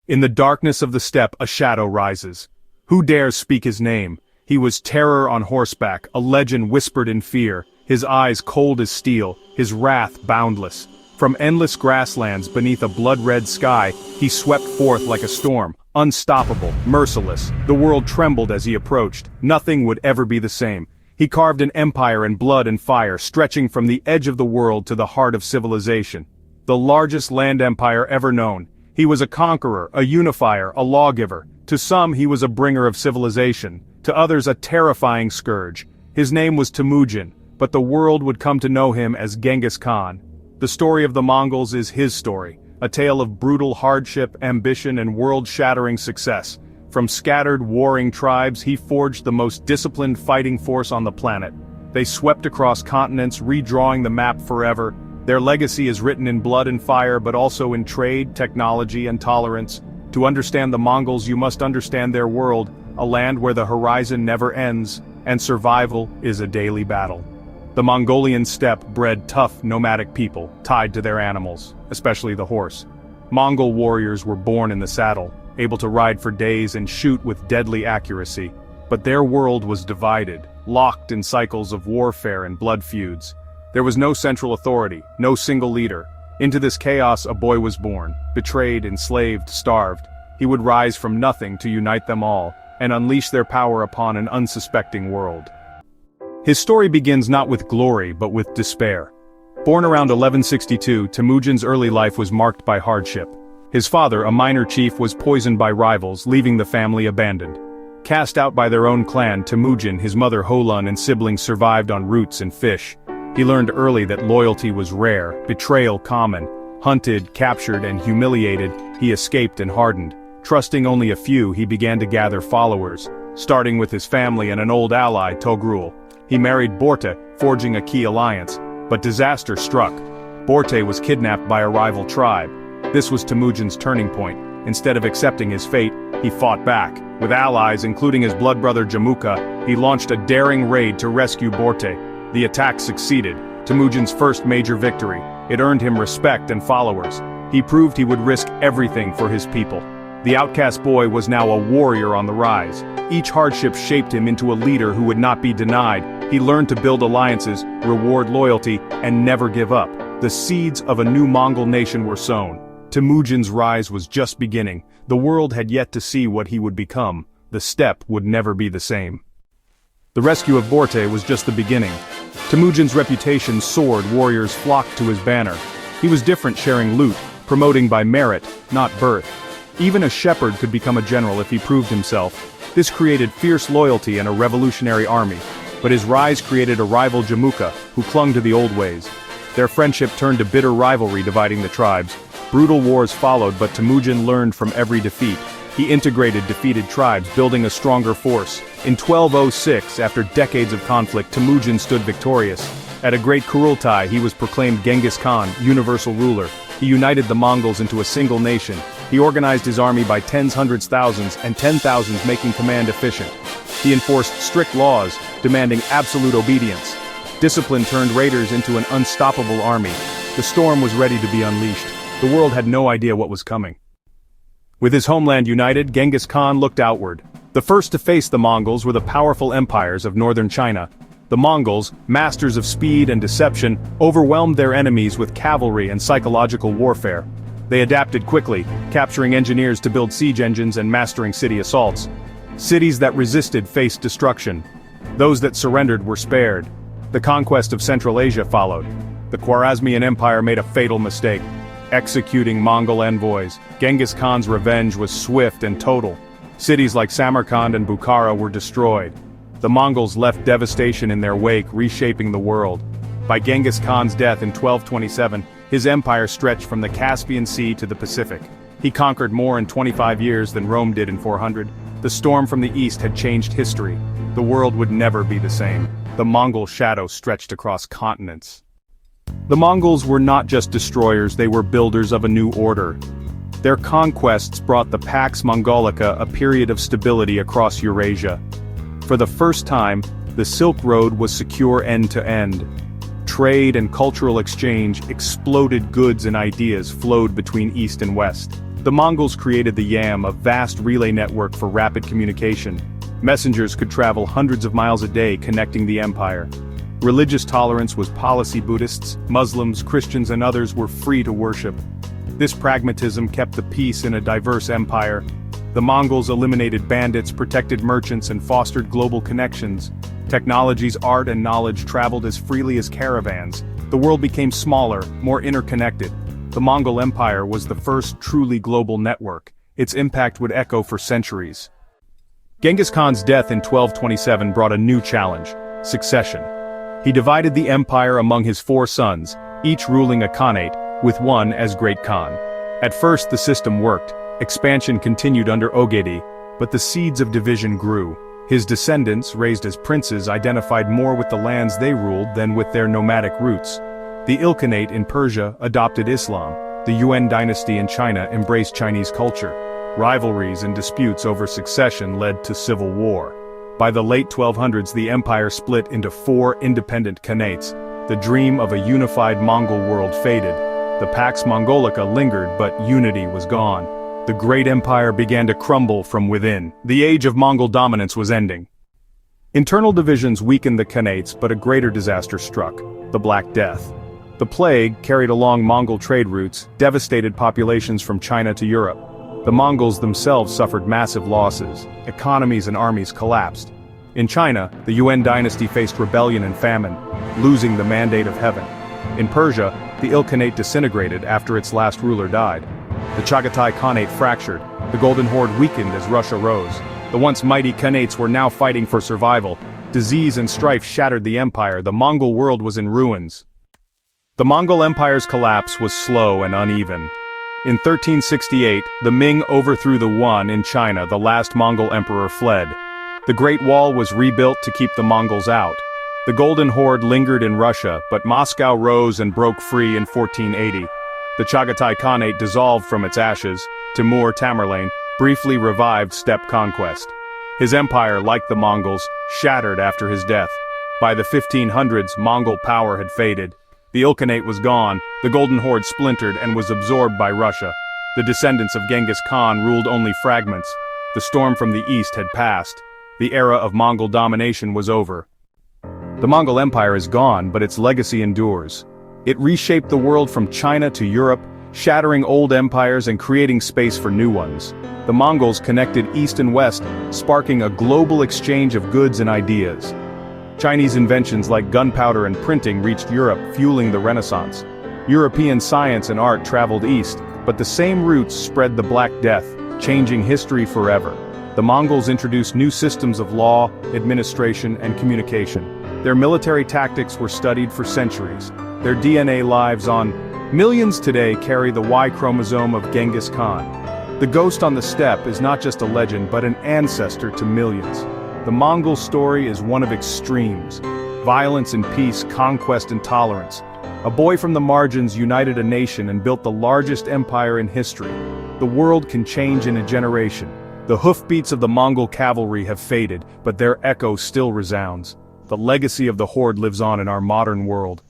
In the darkness of the steppe a shadow rises. Who dares speak his name? He was terror on horseback, a legend whispered in fear, his eyes cold as steel, his wrath boundless. From endless grasslands beneath a blood-red sky, he swept forth like a storm, unstoppable, merciless. The world trembled as he approached. Nothing would ever be the same. He carved an empire in blood and fire, stretching from the edge of the world to the heart of civilization. The largest land empire ever known. He was a conqueror, a unifier, a lawgiver. To some he was a bringer of civilization, to others a terrifying scourge. His name was Temujin, but the world would come to know him as Genghis Khan. The story of the Mongols is his story, a tale of brutal hardship, ambition, and world-shattering success. From scattered, warring tribes, he forged the most disciplined fighting force on the planet. They swept across continents, redrawing the map forever. Their legacy is written in blood and fire, but also in trade, technology, and tolerance. To understand the Mongols, you must understand their world, a land where the horizon never ends, and survival is a daily battle. The Mongolian steppe bred tough, nomadic people, tied to their animals, especially the horse. Mongol warriors were born in the saddle, able to ride for days and shoot with deadly accuracy. But their world was divided, locked in cycles of warfare and blood feuds. There was no central authority, no single leader. Into this chaos a boy was born, betrayed, enslaved, starved. He would rise from nothing to unite them all, and unleash their power upon an unsuspecting world. His story begins not with glory but with despair. Born around 1162, Temujin's early life was marked by hardship. His father, a minor chief, was poisoned by rivals, leaving the family abandoned. Cast out by their own clan, Temujin, his mother Holun, and siblings survived on roots and fish. He learned early that loyalty was rare, betrayal common. Hunted, captured, and humiliated, he escaped and hardened. Trusting only a few, he began to gather followers, starting with his family and an old ally, Togrul. He married Borte, forging a key alliance, but disaster struck. Borte was kidnapped by a rival tribe. This was Temujin's turning point. Instead of accepting his fate, he fought back. With allies, including his blood brother Jamuka, he launched a daring raid to rescue Borte. The attack succeeded, Temujin's first major victory. It earned him respect and followers. He proved he would risk everything for his people. The outcast boy was now a warrior on the rise. Each hardship shaped him into a leader who would not be denied. He learned to build alliances, reward loyalty, and never give up. The seeds of a new Mongol nation were sown. Temujin's rise was just beginning. The world had yet to see what he would become. The steppe would never be the same. The rescue of Borte was just the beginning. Temujin's reputation soared, warriors flocked to his banner. He was different, sharing loot, promoting by merit, not birth. Even a shepherd could become a general if he proved himself. This created fierce loyalty and a revolutionary army. But his rise created a rival Jamuka, who clung to the old ways. Their friendship turned to bitter rivalry dividing the tribes. Brutal wars followed, but Temujin learned from every defeat. He integrated defeated tribes, building a stronger force. In 1206, after decades of conflict, Temujin stood victorious. At a great Kurultai, he was proclaimed Genghis Khan, universal ruler. He united the Mongols into a single nation. He organized his army by tens, hundreds, thousands, and 10,000s, making command efficient. He enforced strict laws, demanding absolute obedience. Discipline turned raiders into an unstoppable army. The storm was ready to be unleashed. The world had no idea what was coming. With his homeland united, Genghis Khan looked outward. The first to face the Mongols were the powerful empires of northern China. The Mongols, masters of speed and deception, overwhelmed their enemies with cavalry and psychological warfare. They adapted quickly, capturing engineers to build siege engines and mastering city assaults. Cities that resisted faced destruction. Those that surrendered were spared. The conquest of Central Asia followed. The Khwarezmian Empire made a fatal mistake, executing Mongol envoys. Genghis Khan's revenge was swift and total. Cities like Samarkand and Bukhara were destroyed. The Mongols left devastation in their wake, reshaping the world. By Genghis Khan's death in 1227, his empire stretched from the Caspian Sea to the Pacific. He conquered more in 25 years than Rome did in 400. The storm from the east had changed history. The world would never be the same. The Mongol shadow stretched across continents. The Mongols were not just destroyers, they were builders of a new order. Their conquests brought the Pax Mongolica, a period of stability across Eurasia. For the first time, the Silk Road was secure end to end. Trade and cultural exchange, exploded goods and ideas flowed between East and West. The Mongols created the Yam, a vast relay network for rapid communication. Messengers could travel hundreds of miles a day connecting the empire. Religious tolerance was policy. Buddhists, Muslims, Christians and others were free to worship. This pragmatism kept the peace in a diverse empire. The Mongols eliminated bandits, protected merchants and fostered global connections. Technologies, art and knowledge traveled as freely as caravans. The world became smaller, more interconnected. The Mongol Empire was the first truly global network. Its impact would echo for centuries. Genghis Khan's death in 1227 brought a new challenge: succession. He divided the empire among his 4 sons, each ruling a khanate, with one as Great Khan. At first the system worked. Expansion continued under Ogedi, but the seeds of division grew. His descendants, raised as princes, identified more with the lands they ruled than with their nomadic roots. The Ilkhanate in Persia adopted Islam. The Yuan dynasty in China embraced Chinese culture. Rivalries and disputes over succession led to civil war. By the late 1200s the empire split into 4 independent khanates. The dream of a unified Mongol world faded. The Pax Mongolica lingered, but unity was gone. The great empire began to crumble from within. The age of Mongol dominance was ending. Internal divisions weakened the khanates, but a greater disaster struck: the Black Death. The plague, carried along Mongol trade routes, devastated populations from China to Europe. The Mongols themselves suffered massive losses. Economies and armies collapsed. In China, the Yuan dynasty faced rebellion and famine, losing the mandate of heaven. In Persia, the Ilkhanate disintegrated after its last ruler died. The Chagatai Khanate fractured. The Golden Horde weakened as Russia rose. The once mighty khanates were now fighting for survival. Disease and strife shattered the empire. The Mongol world was in ruins. The Mongol Empire's collapse was slow and uneven. In 1368, the Ming overthrew the Yuan in China. The last Mongol emperor fled. The Great Wall was rebuilt to keep the Mongols out. The Golden Horde lingered in Russia, but Moscow rose and broke free in 1480. The Chagatai Khanate dissolved from its ashes. Timur Tamerlane briefly revived steppe conquest. His empire, like the Mongols, shattered after his death. By the 1500s, Mongol power had faded. The Ilkhanate was gone, the Golden Horde splintered and was absorbed by Russia. The descendants of Genghis Khan ruled only fragments. The storm from the east had passed. The era of Mongol domination was over. The Mongol Empire is gone, but its legacy endures. It reshaped the world from China to Europe, shattering old empires and creating space for new ones. The Mongols connected east and west, sparking a global exchange of goods and ideas. Chinese inventions like gunpowder and printing reached Europe, fueling the Renaissance. European science and art traveled east, but the same roots spread the Black Death, changing history forever. The Mongols introduced new systems of law, administration, and communication. Their military tactics were studied for centuries. Their DNA lives on. Millions today carry the Y chromosome of Genghis Khan. The ghost on the steppe is not just a legend, but an ancestor to millions. The Mongol story is one of extremes: violence and peace, conquest and tolerance. A boy from the margins united a nation and built the largest empire in history. The world can change in a generation. The hoofbeats of the Mongol cavalry have faded, but their echo still resounds. The legacy of the Horde lives on in our modern world.